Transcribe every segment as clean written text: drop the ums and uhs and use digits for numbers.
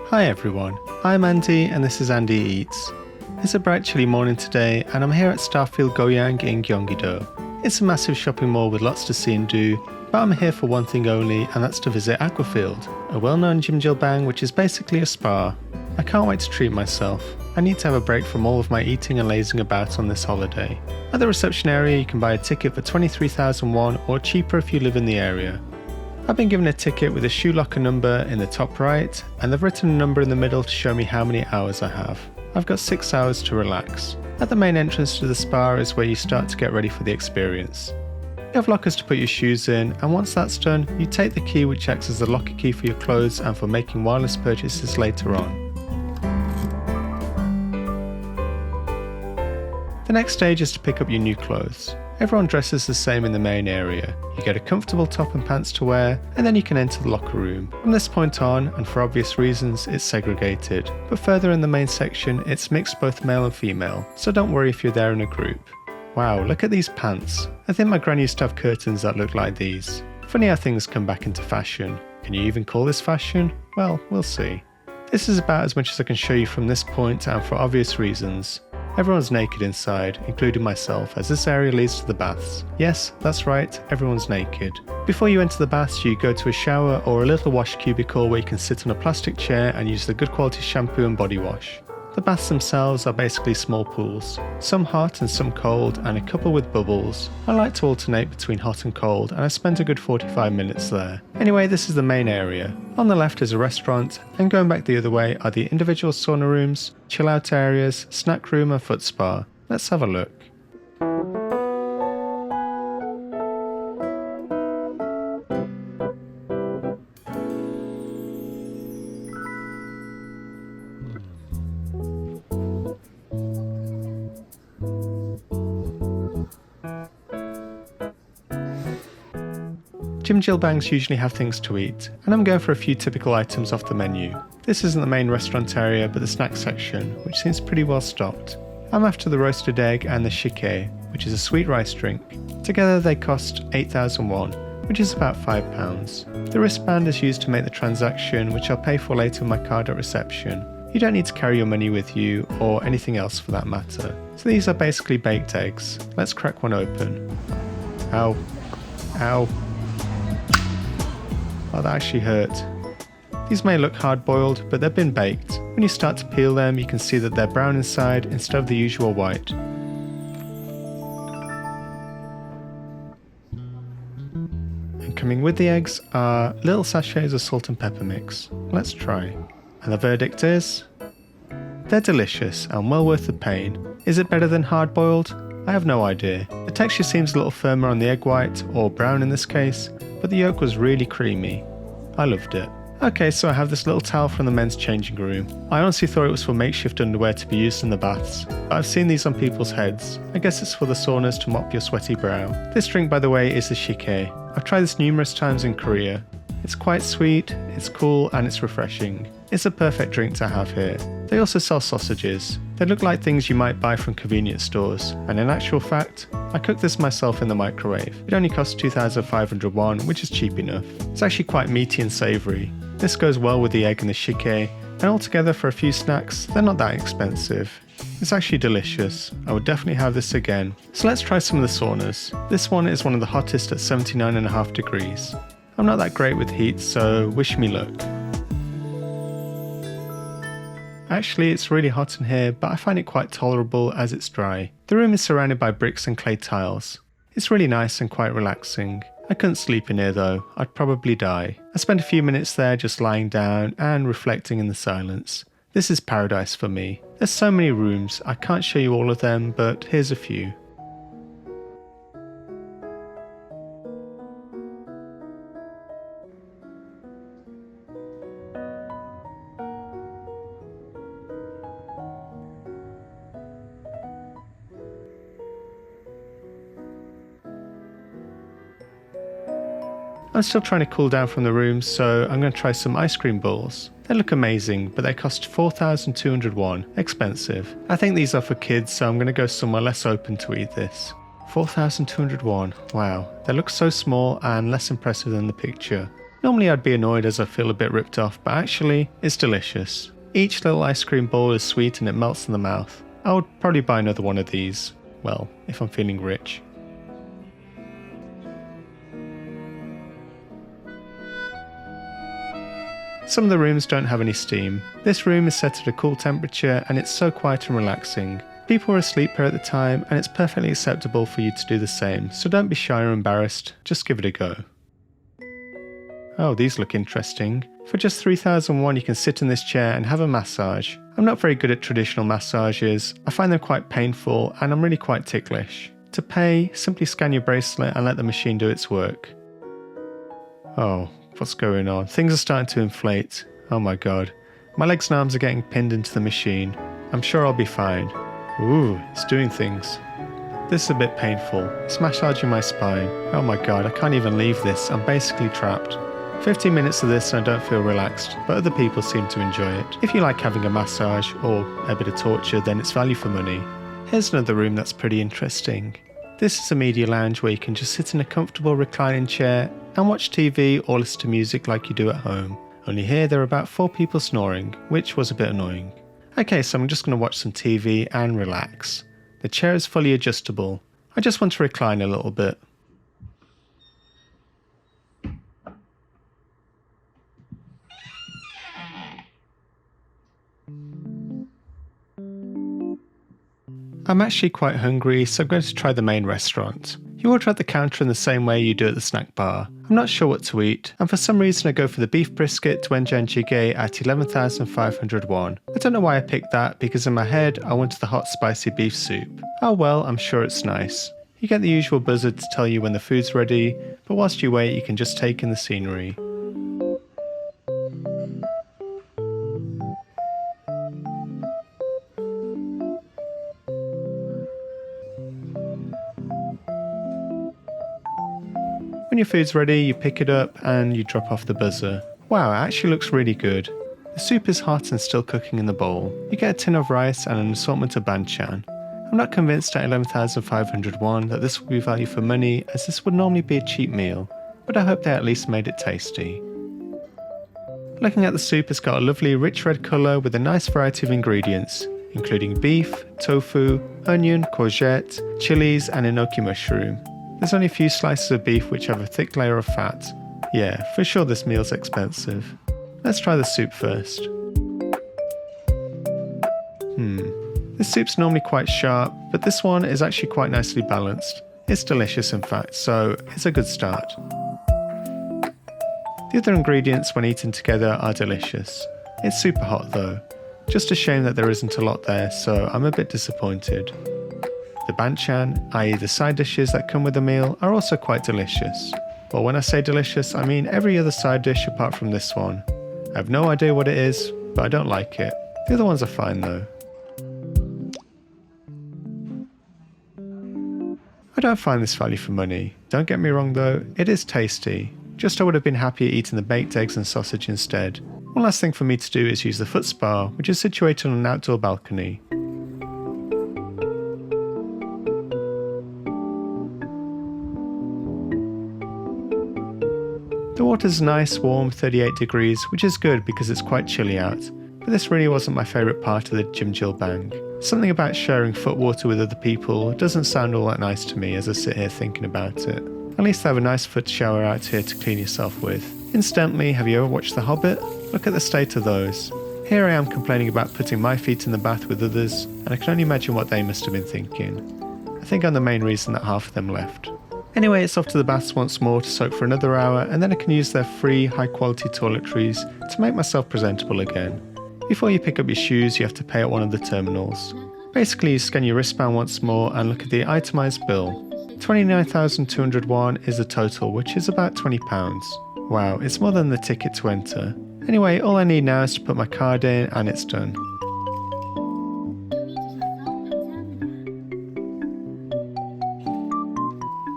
Hi everyone, I'm Andy and this is Andy Eats. It's a bright chilly morning today and I'm here at Starfield Goyang in Gyeonggi-do. It's a massive shopping mall with lots to see and do, but I'm here for one thing only, and that's to visit Aquafield, a well-known Jjimjilbang which is basically a spa. I can't wait to treat myself. I need to have a break from all of my eating and lazing about on this holiday. At the reception area you can buy a ticket for 23,000 won or cheaper if you live in the area. I've been given a ticket with a shoe locker number in the top right, and they've written a number in the middle to show me how many hours I have. I've got 6 hours to relax. At the main entrance to the spa is where you start to get ready for the experience. You have lockers to put your shoes in, and once that's done, you take the key which acts as the locker key for your clothes and for making wireless purchases later on. The next stage is to pick up your new clothes. Everyone dresses the same in the main area. You get a comfortable top and pants to wear, and then you can enter the locker room. From this point on, and for obvious reasons, it's segregated. But further in the main section, it's mixed both male and female, so don't worry if you're there in a group. Wow, look at these pants. I think my granny used to have curtains that look like these. Funny how things come back into fashion. Can you even call this fashion? Well, we'll see. This is about as much as I can show you from this point, and for obvious reasons. Everyone's naked inside, including myself, as this area leads to the baths. Yes, that's right, everyone's naked. Before you enter the baths, you go to a shower or a little wash cubicle where you can sit on a plastic chair and use the good quality shampoo and body wash. The baths themselves are basically small pools, some hot and some cold, and a couple with bubbles. I like to alternate between hot and cold, and I spent a good 45 minutes there. Anyway, this is the main area. On the left is a restaurant, and going back the other way are the individual sauna rooms, chill out areas, snack room and foot spa. Let's have a look. Jjimjilbangs usually have things to eat, and I'm going for a few typical items off the menu. This isn't the main restaurant area but the snack section, which seems pretty well stocked. I'm after the roasted egg and the shike, which is a sweet rice drink. Together they cost 8,000 won, which is about £5. The wristband is used to make the transaction, which I'll pay for later with my card at reception. You don't need to carry your money with you, or anything else for that matter. So these are basically baked eggs. Let's crack one open. Ow. Ow. Oh, that actually hurt. These may look hard-boiled, but they've been baked. When you start to peel them, you can see that they're brown inside instead of the usual white. And coming with the eggs are little sachets of salt and pepper mix. Let's try. And the verdict is... they're delicious and well worth the pain. Is it better than hard-boiled? I have no idea. The texture seems a little firmer on the egg white, or brown in this case, but the yolk was really creamy. I loved it. Okay, so I have this little towel from the men's changing room. I honestly thought it was for makeshift underwear to be used in the baths, but I've seen these on people's heads. I guess it's for the saunas to mop your sweaty brow. This drink, by the way, is the shike. I've tried this numerous times in Korea. It's quite sweet, it's cool, and it's refreshing. It's a perfect drink to have here. They also sell sausages. They look like things you might buy from convenience stores, and in actual fact, I cooked this myself in the microwave. It only costs 2,500 won, which is cheap enough. It's actually quite meaty and savoury. This goes well with the egg and the shike, and altogether for a few snacks, they're not that expensive. It's actually delicious. I would definitely have this again. So let's try some of the saunas. This one is one of the hottest at 79.5 degrees. I'm not that great with heat, so wish me luck. Actually, it's really hot in here, but I find it quite tolerable as it's dry. The room is surrounded by bricks and clay tiles. It's really nice and quite relaxing. I couldn't sleep in here though, I'd probably die. I spent a few minutes there just lying down and reflecting in the silence. This is paradise for me. There's so many rooms, I can't show you all of them, but here's a few. I'm still trying to cool down from the room, so I'm going to try some ice cream balls. They look amazing, but they cost 4,200 won, expensive. I think these are for kids, so I'm going to go somewhere less open to eat this. 4,200 won, wow, they look so small and less impressive than the picture. Normally I'd be annoyed as I feel a bit ripped off, but actually, it's delicious. Each little ice cream ball is sweet and it melts in the mouth. I would probably buy another one of these, well, if I'm feeling rich. Some of the rooms don't have any steam. This room is set at a cool temperature and it's so quiet and relaxing. People were asleep here at the time and it's perfectly acceptable for you to do the same, so don't be shy or embarrassed, just give it a go. Oh, these look interesting. For just 3,001 you can sit in this chair and have a massage. I'm not very good at traditional massages, I find them quite painful and I'm really quite ticklish. To pay, simply scan your bracelet and let the machine do its work. Oh, what's going on? Things are starting to inflate. Oh my god. My legs and arms are getting pinned into the machine. I'm sure I'll be fine. Ooh, it's doing things. This is a bit painful. It's massaging my spine. Oh my god, I can't even leave this. I'm basically trapped. 15 minutes of this and I don't feel relaxed, but other people seem to enjoy it. If you like having a massage or a bit of torture, then it's value for money. Here's another room that's pretty interesting. This is a media lounge where you can just sit in a comfortable reclining chair and watch TV or listen to music like you do at home. Only here there are about 4 people snoring, which was a bit annoying. Okay, so I'm just going to watch some TV and relax. The chair is fully adjustable. I just want to recline a little bit. I'm actually quite hungry, so I'm going to try the main restaurant. You order at the counter in the same way you do at the snack bar. I'm not sure what to eat, and for some reason I go for the beef brisket doenjang jjigae at 11,500 won. I don't know why I picked that, because in my head I wanted the hot spicy beef soup. Oh well, I'm sure it's nice. You get the usual buzzer to tell you when the food's ready, but whilst you wait you can just take in the scenery. When your food's ready, you pick it up and you drop off the buzzer. Wow, it actually looks really good. The soup is hot and still cooking in the bowl. You get a tin of rice and an assortment of banchan. I'm not convinced at 11,500 won that this will be value for money, as this would normally be a cheap meal, but I hope they at least made it tasty. Looking at the soup, it's got a lovely rich red colour with a nice variety of ingredients, including beef, tofu, onion, courgette, chilies and enoki mushroom. There's only a few slices of beef which have a thick layer of fat. Yeah, for sure this meal's expensive. Let's try the soup first. This soup's normally quite sharp, but this one is actually quite nicely balanced. It's delicious in fact, so it's a good start. The other ingredients when eaten together are delicious. It's super hot though. Just a shame that there isn't a lot there, so I'm a bit disappointed. The banchan, i.e. the side dishes that come with the meal, are also quite delicious. Well, when I say delicious, I mean every other side dish apart from this one. I have no idea what it is, but I don't like it. The other ones are fine though. I don't find this value for money. Don't get me wrong though, it is tasty. Just I would have been happier eating the baked eggs and sausage instead. One last thing for me to do is use the foot spa, which is situated on an outdoor balcony. The water's nice, warm, 38 degrees, which is good because it's quite chilly out. But this really wasn't my favourite part of the Jimjilbang. Something about sharing foot water with other people doesn't sound all that nice to me as I sit here thinking about it. At least they have a nice foot shower out here to clean yourself with. Incidentally, have you ever watched The Hobbit? Look at the state of those. Here I am complaining about putting my feet in the bath with others, and I can only imagine what they must have been thinking. I think I'm the main reason that half of them left. Anyway, it's off to the baths once more to soak for another hour, and then I can use their free, high-quality toiletries to make myself presentable again. Before you pick up your shoes, you have to pay at one of the terminals. Basically, you scan your wristband once more and look at the itemised bill. 29,200 won is the total, which is about £20. Wow, it's more than the ticket to enter. Anyway, all I need now is to put my card in and it's done.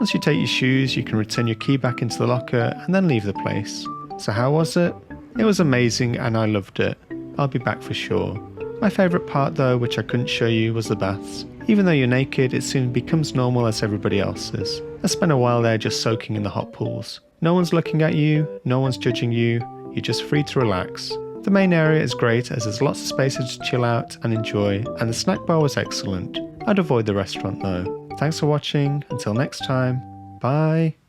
Once you take your shoes, you can return your key back into the locker and then leave the place. So how was it? It was amazing and I loved it. I'll be back for sure. My favourite part though, which I couldn't show you, was the baths. Even though you're naked, it soon becomes normal as everybody else is. I spent a while there just soaking in the hot pools. No one's looking at you, no one's judging you, you're just free to relax. The main area is great as there's lots of spaces to chill out and enjoy, and the snack bar was excellent. I'd avoid the restaurant though. Thanks for watching, until next time, bye!